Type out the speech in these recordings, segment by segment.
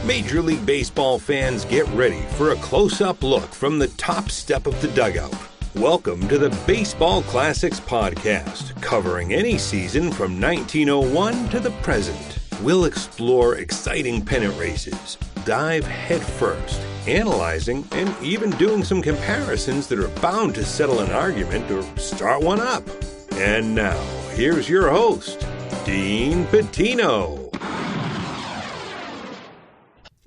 Major League Baseball fans, get ready for a close-up look from the top step of the dugout. Welcome to the Baseball Classics podcast, covering any season from 1901 to the present. We'll explore exciting pennant races, dive headfirst, analyzing and even doing some comparisons that are bound to settle an argument or start one up. And now, here's your host, Dean Patino.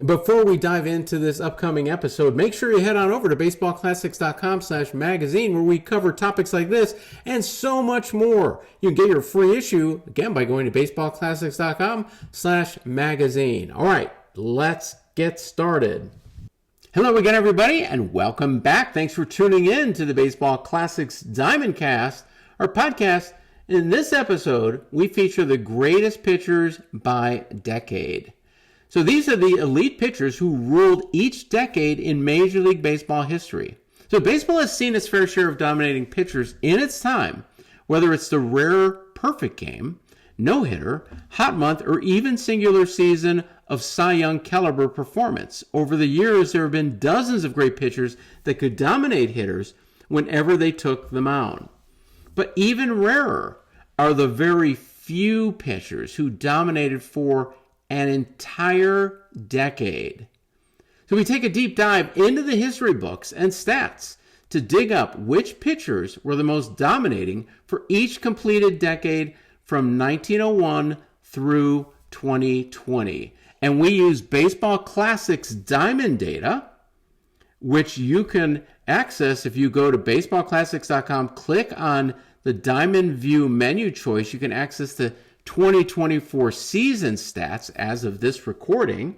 Before we dive into this upcoming episode, make sure you head on over to baseballclassics.com/magazine where we cover topics like this and so much more. You can get your free issue, again, by going to baseballclassics.com/magazine. All right, let's get started. Hello again, everybody, and welcome back. Thanks for tuning in to the Baseball Classics DiamondCast, our podcast. In this episode, we feature the greatest pitchers by decade. So these are the elite pitchers who ruled each decade in Major League Baseball history. So baseball has seen its fair share of dominating pitchers in its time, whether it's the rare perfect game, no-hitter, hot month, or even singular season of Cy Young caliber performance. Over the years, there have been dozens of great pitchers that could dominate hitters whenever they took the mound. But even rarer are the very few pitchers who dominated for an entire decade. So we take a deep dive into the history books and stats to dig up which pitchers were the most dominating for each completed decade from 1901 through 2020. And we use Baseball Classics Diamond data, which you can access if you go to baseballclassics.com, click on the Diamond View menu choice. You can access the 2024 season stats as of this recording,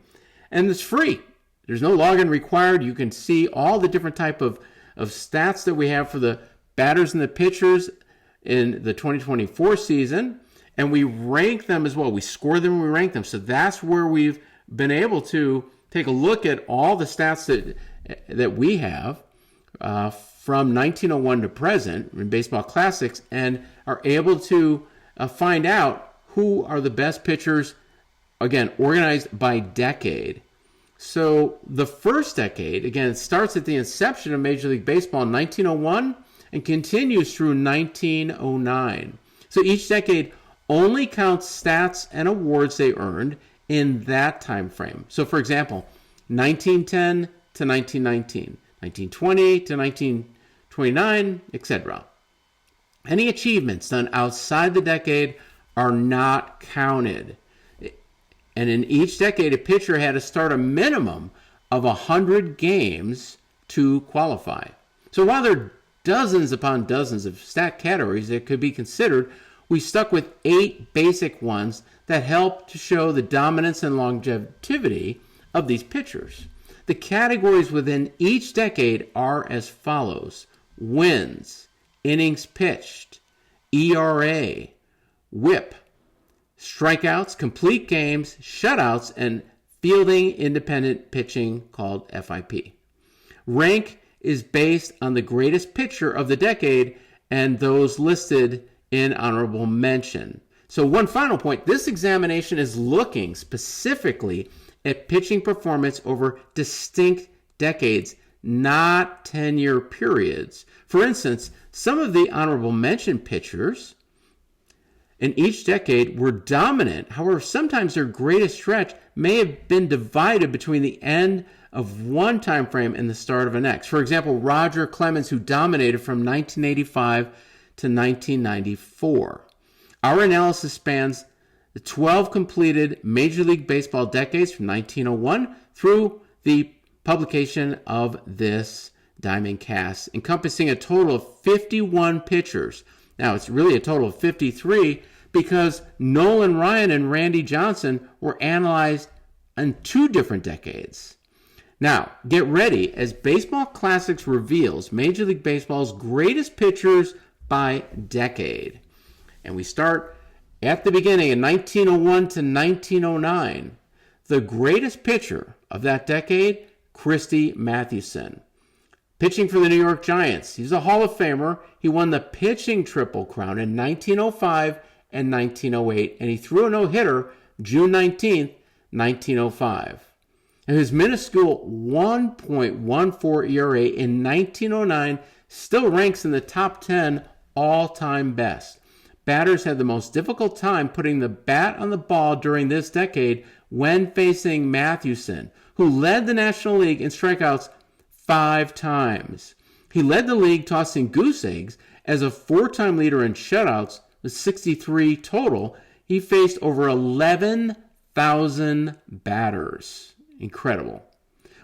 and it's free. There's no login required. You can see all the different type of stats that we have for the batters and the pitchers in the 2024 season, and we rank them as well. We score them and we rank them. So that's where we've been able to take a look at all the stats that we have from 1901 to present in Baseball Classics, and are able to find out who are the best pitchers, again, organized by decade. So the first decade, again, it starts at the inception of Major League Baseball in 1901 and continues through 1909. So each decade only counts stats and awards they earned in that time frame. So for example, 1910 to 1919, 1920 to 1929, etc. Any achievements done outside the decade are not counted. And in each decade, a pitcher had to start a minimum of 100 games to qualify. So while there are dozens upon dozens of stat categories that could be considered, we stuck with 8 basic ones that help to show the dominance and longevity of these pitchers. The categories within each decade are as follows: wins, innings pitched, ERA, WHIP, strikeouts, complete games, shutouts, and fielding independent pitching called FIP. Rank is based on the greatest pitcher of the decade and those listed in honorable mention. So one final point, this examination is looking specifically at pitching performance over distinct decades, not 10-year periods. For instance, some of the honorable mention pitchers in each decade were dominant. However, sometimes their greatest stretch may have been divided between the end of one time frame and the start of the next. For example, Roger Clemens, who dominated from 1985 to 1994. Our analysis spans the 12 completed Major League Baseball decades from 1901 through the publication of this DiamondCast, encompassing a total of 51 pitchers. Now, it's really a total of 53 because Nolan Ryan and Randy Johnson were analyzed in 2 different decades. Now, get ready as Baseball Classics reveals Major League Baseball's greatest pitchers by decade. And we start at the beginning in 1901 to 1909. The greatest pitcher of that decade, Christy Mathewson. Pitching for the New York Giants. He's a Hall of Famer. He won the pitching Triple Crown in 1905 and 1908, and he threw a no-hitter June 19th, 1905. And his minuscule 1.14 ERA in 1909 still ranks in the top 10 all-time best. Batters had the most difficult time putting the bat on the ball during this decade when facing Mathewson, who led the National League in strikeouts 5 times. He led the league tossing goose eggs as a 4-time leader in shutouts with 63 total. He faced over 11,000 batters. Incredible.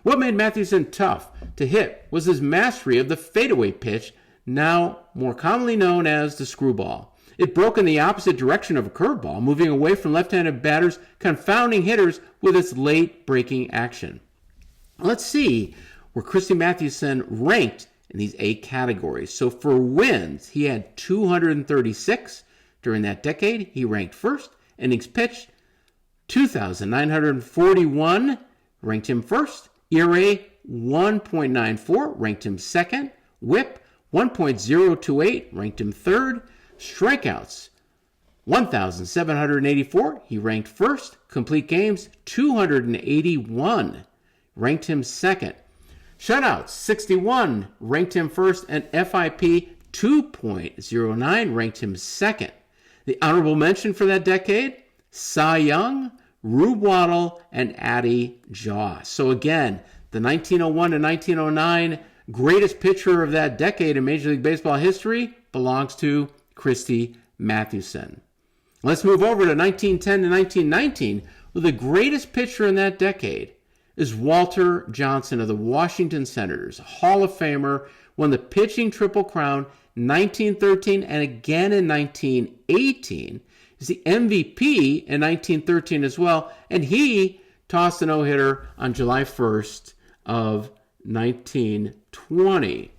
What made Mathewson tough to hit was his mastery of the fadeaway pitch, now more commonly known as the screwball. It broke in the opposite direction of a curveball, moving away from left-handed batters, confounding hitters with its late breaking action. Let's see where Christy Mathewson ranked in these 8 categories. So for wins, he had 236. During that decade, he ranked first. Innings pitched, 2,941, ranked him first. ERA, 1.94, ranked him second. WHIP, 1.028, ranked him third. Strikeouts, 1,784, he ranked first. Complete games, 281, ranked him second. Shutouts, 61, ranked him first. And FIP, 2.09, ranked him second. The honorable mention for that decade, Cy Young, Rube Waddle, and Addie Jaw. So again, the 1901 to 1909 greatest pitcher of that decade in Major League Baseball history belongs to Christy Mathewson. Let's move over to 1910 to 1919, where the greatest pitcher in that decade is Walter Johnson of the Washington Senators, a Hall of Famer, won the pitching Triple Crown 1913 and again in 1918. He's the MVP in 1913 as well, and he tossed a no-hitter on July 1st of 1920.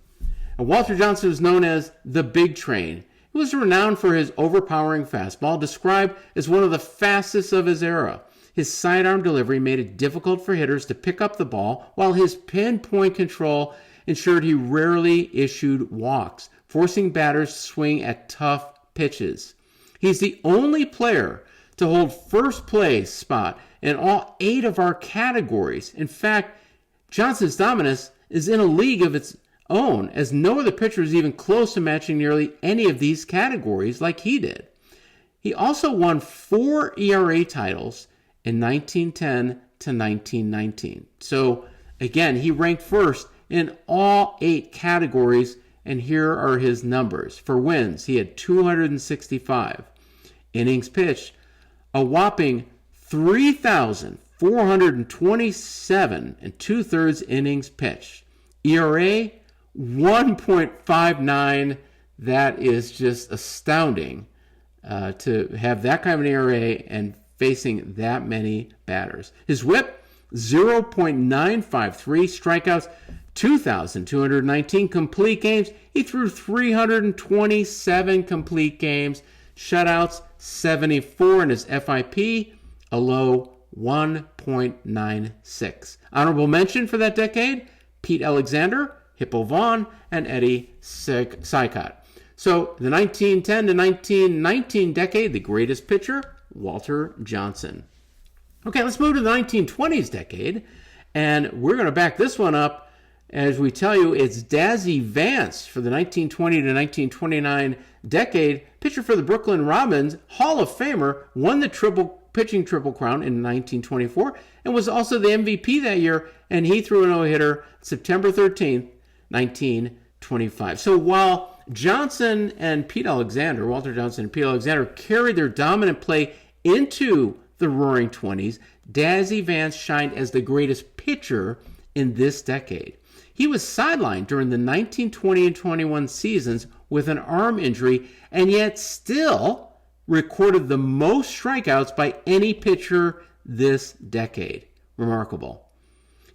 And Walter Johnson was known as the Big Train. He was renowned for his overpowering fastball, described as one of the fastest of his era. His sidearm delivery made it difficult for hitters to pick up the ball, while his pinpoint control ensured he rarely issued walks, forcing batters to swing at tough pitches. He's the only player to hold first place spot in all 8 of our categories. In fact, Johnson's dominance is in a league of its own, as no other pitcher is even close to matching nearly any of these categories like he did. He also won 4 ERA titles in 1910 to 1919. So again, he ranked first in all 8 categories, and here are his numbers. For wins, he had 265. Innings pitched, a whopping 3,427 and 2/3 innings pitched. ERA, 1.59. That is just astounding to have that kind of an ERA and facing that many batters. His WHIP, 0.953. Strikeouts, 2,219. Complete games, he threw 327 complete games. Shutouts, 74, and his FIP, a low 1.96. Honorable mention for that decade, Pete Alexander, Hippo Vaughn, and Eddie Sykot. So the 1910 to 1919 decade, the greatest pitcher, Walter Johnson. Okay, let's move to the 1920s decade, and we're going to back this one up as we tell you it's Dazzy Vance for the 1920 to 1929 decade, pitcher for the Brooklyn Robins, Hall of Famer, won the pitching Triple Crown in 1924, and was also the MVP that year, and he threw a no-hitter September 13th, 1925. So while Johnson and Pete Alexander, Walter Johnson and Pete Alexander, carried their dominant play into the Roaring 20s, Dazzy Vance shined as the greatest pitcher in this decade. He was sidelined during the 1920 and 21 seasons with an arm injury, and yet still recorded the most strikeouts by any pitcher this decade. Remarkable.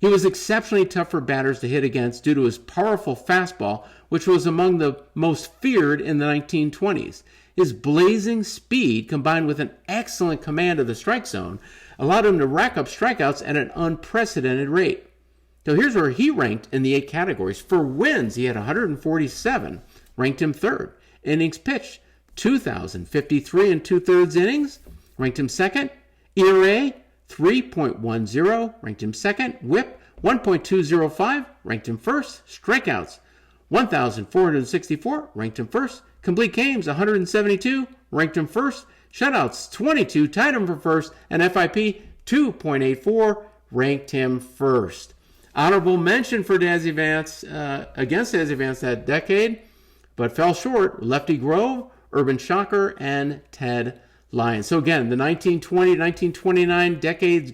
He was exceptionally tough for batters to hit against due to his powerful fastball, which was among the most feared in the 1920s. His blazing speed, combined with an excellent command of the strike zone, allowed him to rack up strikeouts at an unprecedented rate. So here's where he ranked in the 8 categories. For wins, he had 147, ranked him third. Innings pitched, 2,053 and 2/3 innings, ranked him second. ERA, 3.10, ranked him second. Whip, 1.205, ranked him first. Strikeouts, 1,464, ranked him first. Complete games, 172, ranked him first. Shutouts, 22, tied him for first. And FIP, 2.84, ranked him first. Honorable mention for Dazzy Vance, against Dazzy Vance that decade, but fell short. Lefty Grove, Urban Shocker, and Ted Lyons. So again, the 1920 to 1929 decades,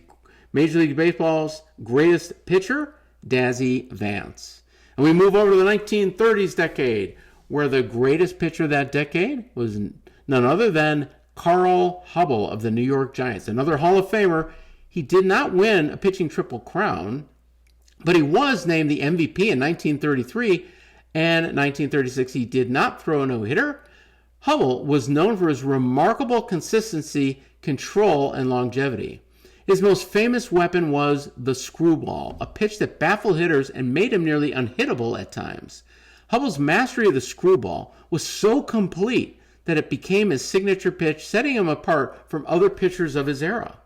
Major League Baseball's greatest pitcher, Dazzy Vance. And we move over to the 1930s decade, where the greatest pitcher that decade was none other than Carl Hubbell of the New York Giants, another Hall of Famer. He did not win a pitching triple crown, but he was named the MVP in 1933 and 1936. He did not throw a no-hitter. Hubbell was known for his remarkable consistency, control, and longevity. His most famous weapon was the screwball, a pitch that baffled hitters and made him nearly unhittable at times. Hubbell's mastery of the screwball was so complete that it became his signature pitch, setting him apart from other pitchers of his era.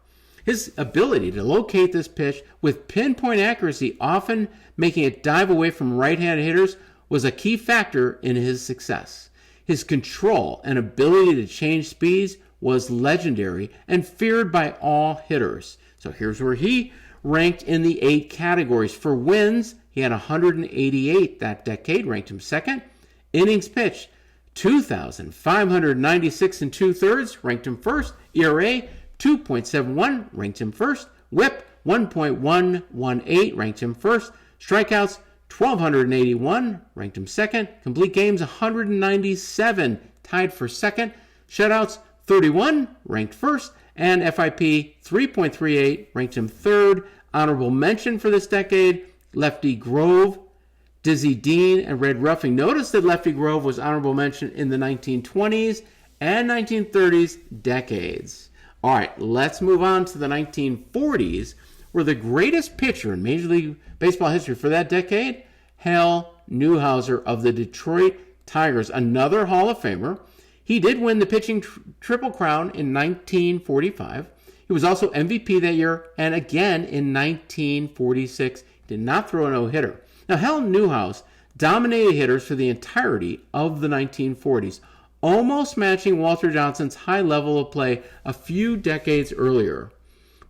His ability to locate this pitch with pinpoint accuracy, often making it dive away from right-handed hitters, was a key factor in his success. His control and ability to change speeds was legendary and feared by all hitters. So here's where he ranked in the 8 categories. For wins, he had 188 that decade, ranked him second. Innings pitched, 2,596 and 2/3, ranked him first. ERA, 2.71, ranked him first. Whip, 1.118, ranked him first. Strikeouts, 1,281, ranked him second. Complete games, 197, tied for second. Shutouts, 31, ranked first. And FIP, 3.38, ranked him third. Honorable mention for this decade, Lefty Grove, Dizzy Dean, and Red Ruffing. Notice that Lefty Grove was honorable mention in the 1920s and 1930s decades. All right, let's move on to the 1940s, where the greatest pitcher in Major League Baseball history for that decade, Hal Newhouser of the Detroit Tigers, another Hall of Famer. He did win the pitching triple crown in 1945. He was also MVP that year, and again in 1946. Did not throw a no-hitter. Now, Hal Newhouse dominated hitters for the entirety of the 1940s, almost matching Walter Johnson's high level of play a few decades earlier.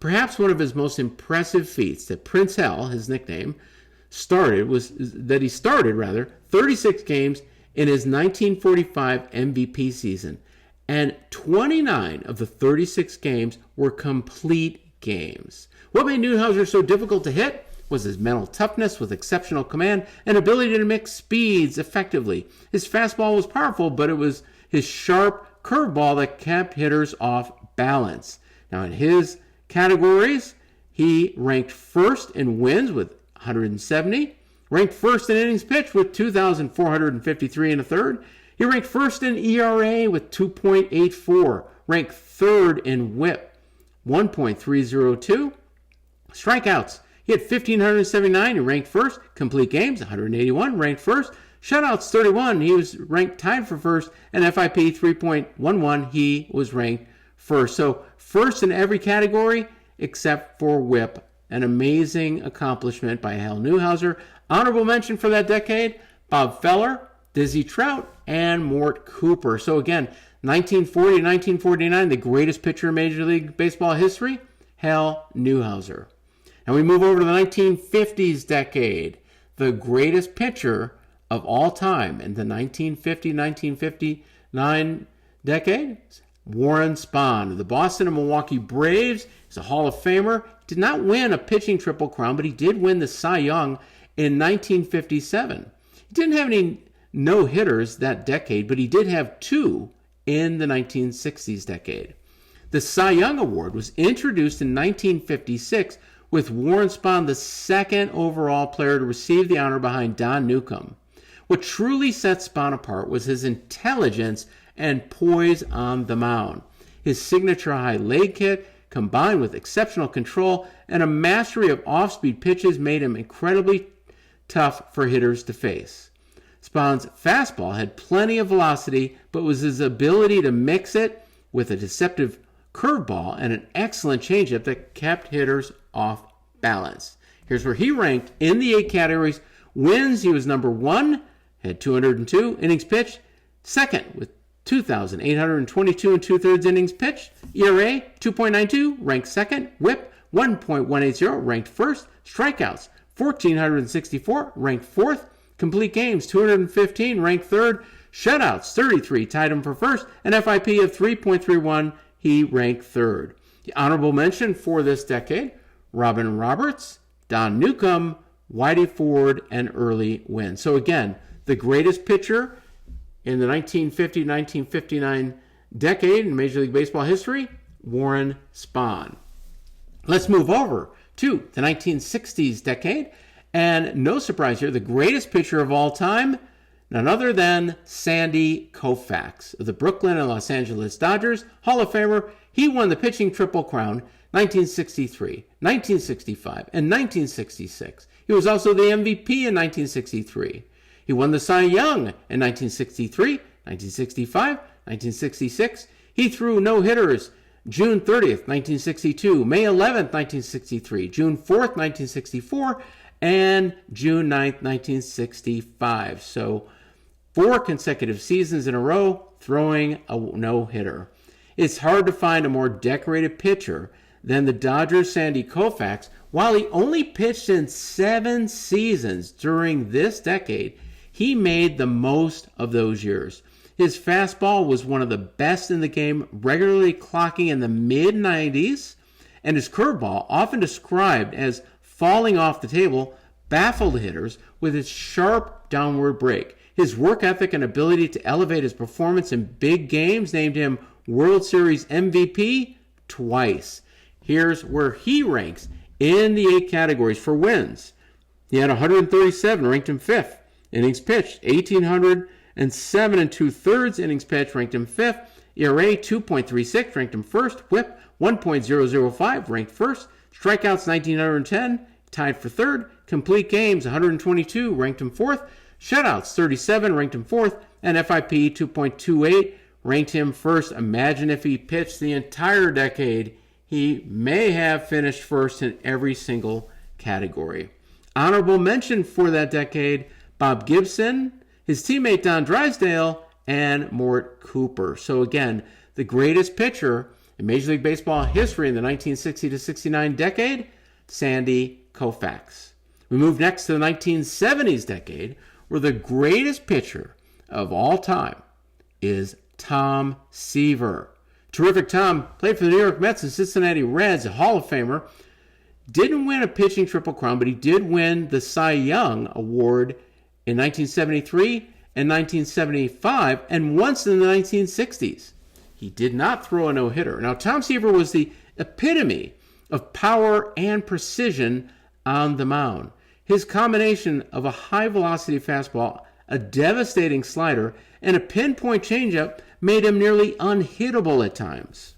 Perhaps one of his most impressive feats that Prince Hal, his nickname, started 36 games in his 1945 MVP season, and 29 of the 36 games were complete games. What made Newhouser so difficult to hit was his mental toughness with exceptional command and ability to mix speeds effectively. His fastball was powerful, but it was his sharp curveball that kept hitters off balance. Now, in his categories, he ranked first in wins with 170, ranked first in innings pitched with 2,453 and a third. He ranked first in ERA with 2.84, ranked third in WHIP, 1.302. Strikeouts, he had 1,579. He ranked first. Complete games, 181. Ranked first. Shutouts, 31. He was ranked tied for first. And FIP, 3.11. He was ranked first. So first in every category except for WHIP. An amazing accomplishment by Hal Newhouser. Honorable mention for that decade, Bob Feller, Dizzy Trout, and Mort Cooper. So again, 1940 to 1949, the greatest pitcher in Major League Baseball history, Hal Newhouser. And we move over to the 1950s decade. The greatest pitcher of all time in the 1950-1959 decade, Warren Spahn of the Boston and Milwaukee Braves. He's a Hall of Famer. Did not win a pitching triple crown, but he did win the Cy Young in 1957. He didn't have any no-hitters that decade, but he did have 2 in the 1960s decade. The Cy Young Award was introduced in 1956 with Warren Spahn the second overall player to receive the honor behind Don Newcomb. What truly set Spahn apart was his intelligence and poise on the mound. His signature high leg kick, combined with exceptional control and a mastery of off-speed pitches, made him incredibly tough for hitters to face. Spahn's fastball had plenty of velocity, but was his ability to mix it with a deceptive curveball, and an excellent changeup that kept hitters off balance. Here's where he ranked in the 8 categories. Wins, he was number 1, had 202 innings pitched. Second with 2,822 and 2/3 innings pitched. ERA 2.92, ranked second. WHIP 1.180, ranked first. Strikeouts 1,464, ranked fourth. Complete games 215, ranked third. Shutouts 33, tied him for first. An FIP of 3.31, he ranked third. The honorable mention for this decade: Robin Roberts, Don Newcomb, Whitey Ford, and Early Wynn. So again, the greatest pitcher in the 1950-1959 decade in Major League Baseball history, Warren Spahn. Let's move over to the 1960s decade. And no surprise here, the greatest pitcher of all time, none other than Sandy Koufax of the Brooklyn and Los Angeles Dodgers, Hall of Famer. He won the pitching triple crown 1963, 1965, and 1966. He was also the MVP in 1963. He won the Cy Young in 1963, 1965, 1966. He threw no-hitters June 30th, 1962, May 11th, 1963, June 4th, 1964, and June 9th, 1965. So 4 consecutive seasons in a row throwing a no-hitter. It's hard to find a more decorated pitcher than the Dodgers' Sandy Koufax. While he only pitched in 7 seasons during this decade, he made the most of those years. His fastball was one of the best in the game, regularly clocking in the mid-90s, and his curveball, often described as falling off the table, baffled hitters with its sharp downward break. His work ethic and ability to elevate his performance in big games named him World Series MVP twice. Here's where he ranks in the 8 categories for wins. He had 137, ranked him 5th. Innings pitched, 1,807 and 2/3 innings pitched, ranked him 5th. ERA 2.36, ranked him 1st. WHIP 1.005, ranked 1st. Strikeouts 1,910, tied for 3rd. Complete games 122, ranked him 4th. Shutouts 37, ranked him 4th. And FIP 2.28, ranked him 1st. Imagine if he pitched the entire decade, he may have finished 1st in every single category. Honorable mention for that decade: Bob Gibson, his teammate Don Drysdale, and Mort Cooper. So again, the greatest pitcher in Major League Baseball history in the 1960 to 69 decade, Sandy Koufax. We move next to the 1970s decade, where the greatest pitcher of all time is Tom Seaver. Terrific Tom played for the New York Mets and Cincinnati Reds, a Hall of Famer. Didn't win a pitching triple crown, but he did win the Cy Young Award in 1973 and 1975, and once in the 1960s. He did not throw a no-hitter. Now, Tom Seaver was the epitome of power and precision on the mound. His combination of a high-velocity fastball, a devastating slider, and a pinpoint changeup made him nearly unhittable at times.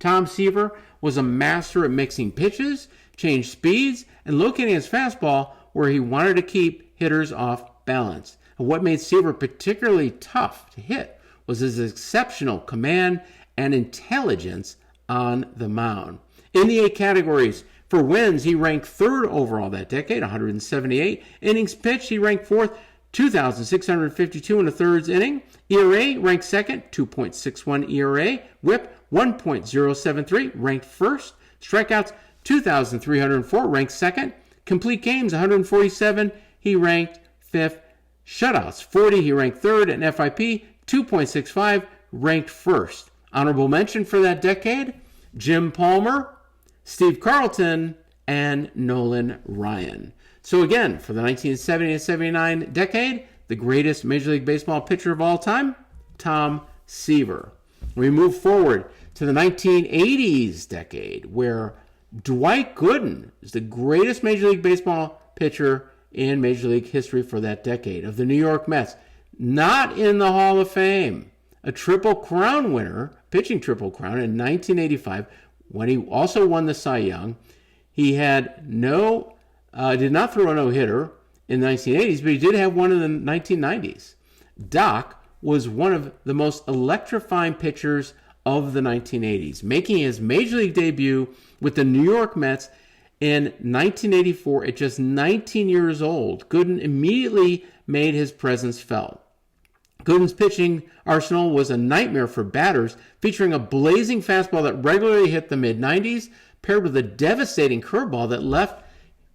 Tom Seaver was a master at mixing pitches, change speeds, and locating his fastball where he wanted to keep hitters off balance. And what made Seaver particularly tough to hit was his exceptional command and intelligence on the mound. In the 8 categories for wins, he ranked 3rd overall that decade, 178 innings pitched. He ranked 4th, 2,652 and a thirds inning. ERA ranked 2nd, 2.61 ERA. WHIP 1.073, ranked 1st. Strikeouts 2,304, ranked 2nd. Complete games 147, he ranked 5th. Shutouts 40, he ranked 3rd. And FIP 2.65, ranked 1st. Honorable mention for that decade: Jim Palmer, Steve Carlton, and Nolan Ryan. So again, for the 1970 and 79 decade, the greatest Major League Baseball pitcher of all time, Tom Seaver. We move forward to the 1980s decade, where Dwight Gooden is the greatest Major League Baseball pitcher in Major League history for that decade, of the New York Mets. Not in the Hall of Fame. A Triple Crown winner, pitching Triple Crown in 1985, when he also won the Cy Young. He had did not throw a no-hitter in the 1980s, but he did have one in the 1990s. Doc was one of the most electrifying pitchers of the 1980s, making his Major League debut with the New York Mets in 1984 at just 19 years old. Gooden immediately made his presence felt. Gooden's pitching arsenal was a nightmare for batters, featuring a blazing fastball that regularly hit the mid-90s, paired with a devastating curveball that left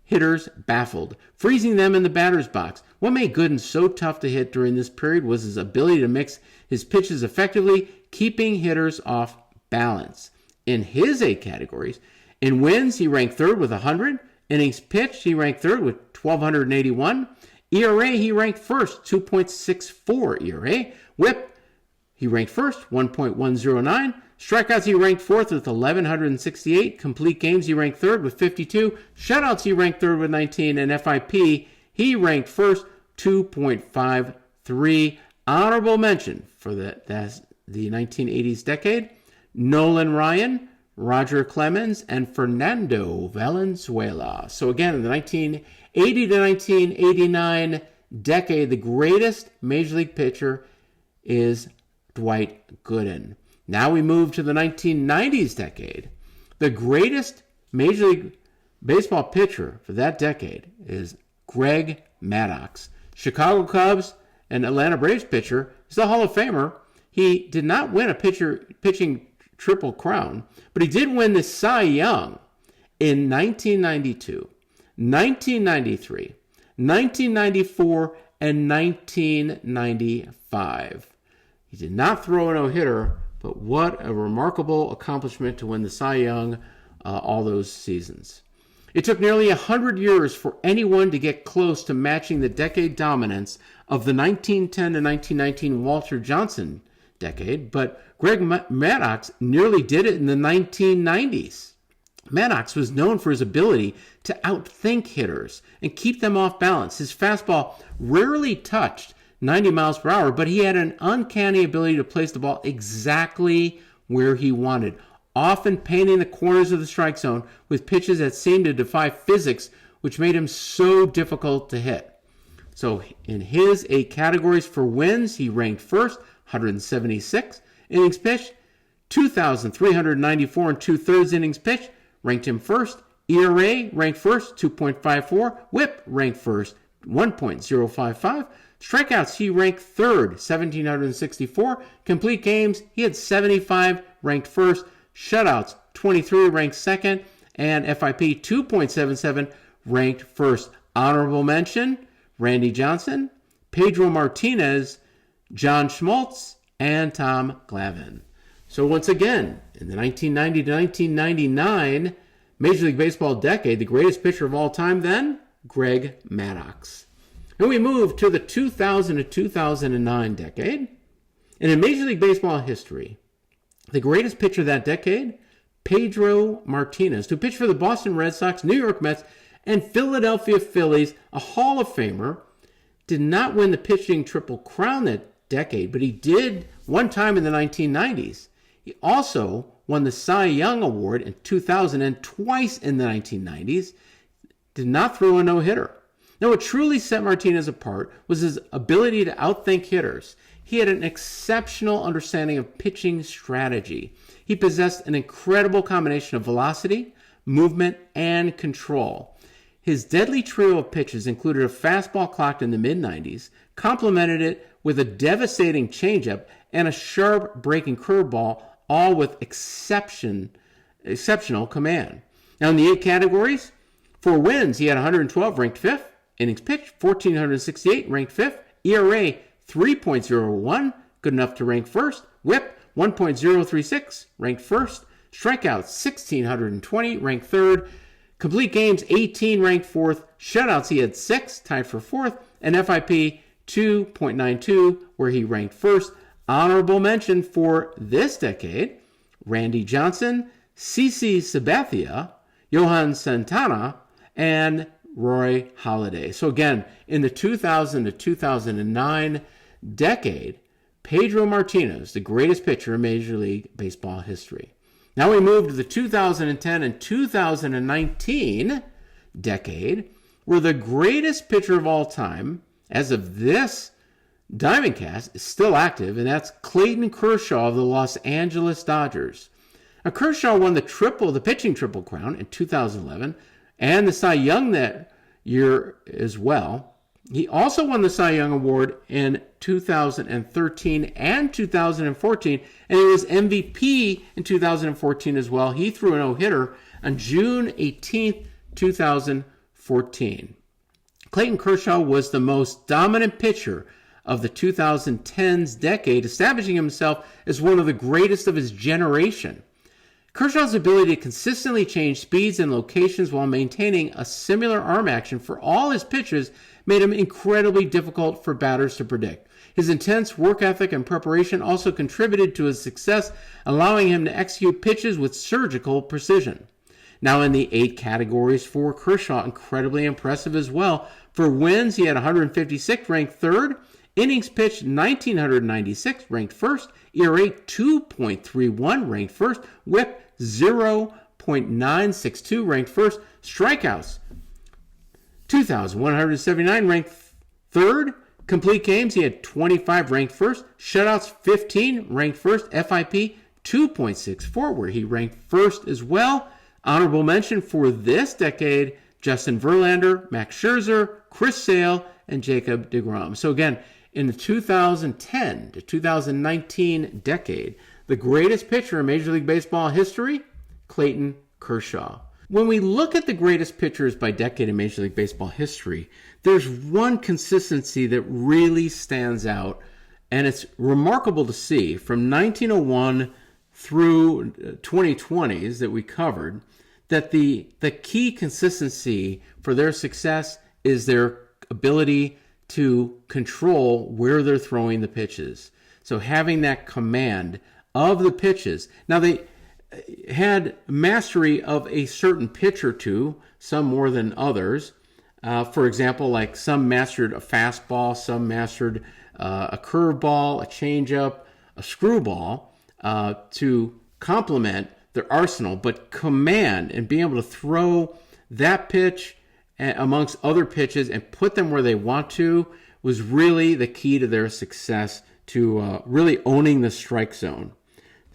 hitters baffled, freezing them in the batter's box. What made Gooden so tough to hit during this period was his ability to mix his pitches effectively, keeping hitters off balance. In his 8 categories, in wins, he ranked third with 100. Innings pitched, he ranked third with 1,281. ERA, he ranked first, 2.64 ERA. WHIP, he ranked first, 1.109. Strikeouts, he ranked fourth with 1,168. Complete games, he ranked third with 52. Shutouts, he ranked third with 19. And FIP, he ranked first, 2.53. Honorable mention for the 1980s decade, Nolan Ryan, Roger Clemens, and Fernando Valenzuela. So again, in the 1980 to 1989 decade, the greatest Major League pitcher is Dwight Gooden. Now we move to the 1990s decade. The greatest Major League Baseball pitcher for that decade is Greg Maddux. Chicago Cubs and Atlanta Braves pitcher. He's a Hall of Famer. He did not win a pitching Triple Crown, but he did win the Cy Young in 1992, 1993, 1994, and 1995. He did not throw a no-hitter, but what a remarkable accomplishment to win the Cy Young all those seasons. It took nearly 100 years for anyone to get close to matching the decade dominance of the 1910 to 1919 Walter Johnson decade, but Greg Maddux nearly did it in the 1990s. Maddux was known for his ability to outthink hitters and keep them off balance. His fastball rarely touched 90 miles per hour, but he had an uncanny ability to place the ball exactly where he wanted, often painting the corners of the strike zone with pitches that seemed to defy physics, which made him so difficult to hit. So in his 8 categories for wins, he ranked first, 176. Innings pitched, 2,394 and 2/3 innings pitched, ranked him first. ERA ranked first, 2.54. WHIP ranked first, 1.055. Strikeouts, he ranked third, 1,764. Complete games, he had 75, ranked first. Shutouts, 23, ranked second. And FIP, 2.77, ranked first. Honorable mention, Randy Johnson, Pedro Martinez, John Schmaltz, and Tom Glavine. So once again, in the 1990 to 1999 Major League Baseball decade, the greatest pitcher of all time then, Greg Maddux. And we move to the 2000 to 2009 decade. And in Major League Baseball history, the greatest pitcher that decade, Pedro Martinez, who pitched for the Boston Red Sox, New York Mets, and Philadelphia Phillies, a Hall of Famer, did not win the pitching Triple Crown that decade, but he did one time in the 1990s. He also won the Cy Young Award in 2000 and twice in the 1990s. Did not throw a no-hitter. Now, what truly set Martinez apart was his ability to outthink hitters. He had an exceptional understanding of pitching strategy. He possessed an incredible combination of velocity, movement, and control. His deadly trio of pitches included a fastball clocked in the mid-90s, complemented it with a devastating changeup and a sharp breaking curveball, all with exceptional command. Now in the 8 categories, for wins, he had 112, ranked 5th. Innings pitched, 1,468, ranked 5th. ERA, 3.01, good enough to rank first. WHIP, 1.036, ranked first. Strikeouts, 1,620, ranked third. Complete games, 18, ranked fourth. Shutouts, he had 6, tied for fourth. And FIP, 2.92, where he ranked first. Honorable mention for this decade, Randy Johnson, CC Sabathia, Johan Santana, and Roy Halladay. So again, in the 2000 to 2009 decade, Pedro Martinez, the greatest pitcher in Major League Baseball history. Now we move to the 2010 and 2019 decade, where the greatest pitcher of all time, as of this DiamondCast is still active, and that's Clayton Kershaw of the Los Angeles Dodgers. Now, Kershaw won the pitching triple crown in 2011 and the Cy Young that year as well. He also won the Cy Young Award in 2013 and 2014, and he was MVP in 2014 as well. He threw a no-hitter on June 18th, 2014. Clayton Kershaw was the most dominant pitcher of the 2010s decade, establishing himself as one of the greatest of his generation. Kershaw's ability to consistently change speeds and locations while maintaining a similar arm action for all his pitches made him incredibly difficult for batters to predict. His intense work ethic and preparation also contributed to his success, allowing him to execute pitches with surgical precision. Now in the 8 categories for Kershaw, incredibly impressive as well. For wins, he had 156, ranked 3rd. Innings pitched 1,996, ranked 1st. ERA 2.31, ranked 1st. WHIP 0.962, ranked 1st. Strikeouts 2,179, ranked 3rd. Complete games, he had 25, ranked 1st. Shutouts 15, ranked 1st. FIP 2.64, where he ranked 1st as well. Honorable mention for this decade, Justin Verlander, Max Scherzer, Chris Sale, and Jacob deGrom. So again, in the 2010 to 2019 decade, the greatest pitcher in Major League Baseball history, Clayton Kershaw. When we look at the greatest pitchers by decade in Major League Baseball history, there's one consistency that really stands out, and it's remarkable to see from 1901 through 2020s that we covered, that the key consistency for their success is their ability to control where they're throwing the pitches. So having that command of the pitches. Now they had mastery of a certain pitch or two, some more than others. For example, like some mastered a fastball, some mastered a curveball, a changeup, a screwball to complement their arsenal. But command and being able to throw that pitch amongst other pitches and put them where they want to was really the key to their success, to really owning the strike zone.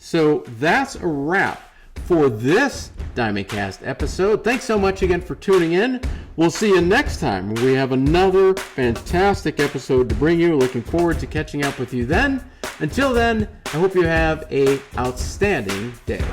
So that's a wrap for this DiamondCast episode. Thanks so much again for tuning in. We'll see you next time. We have another fantastic episode to bring you. Looking forward to catching up with you then. Until then, I hope you have an outstanding day.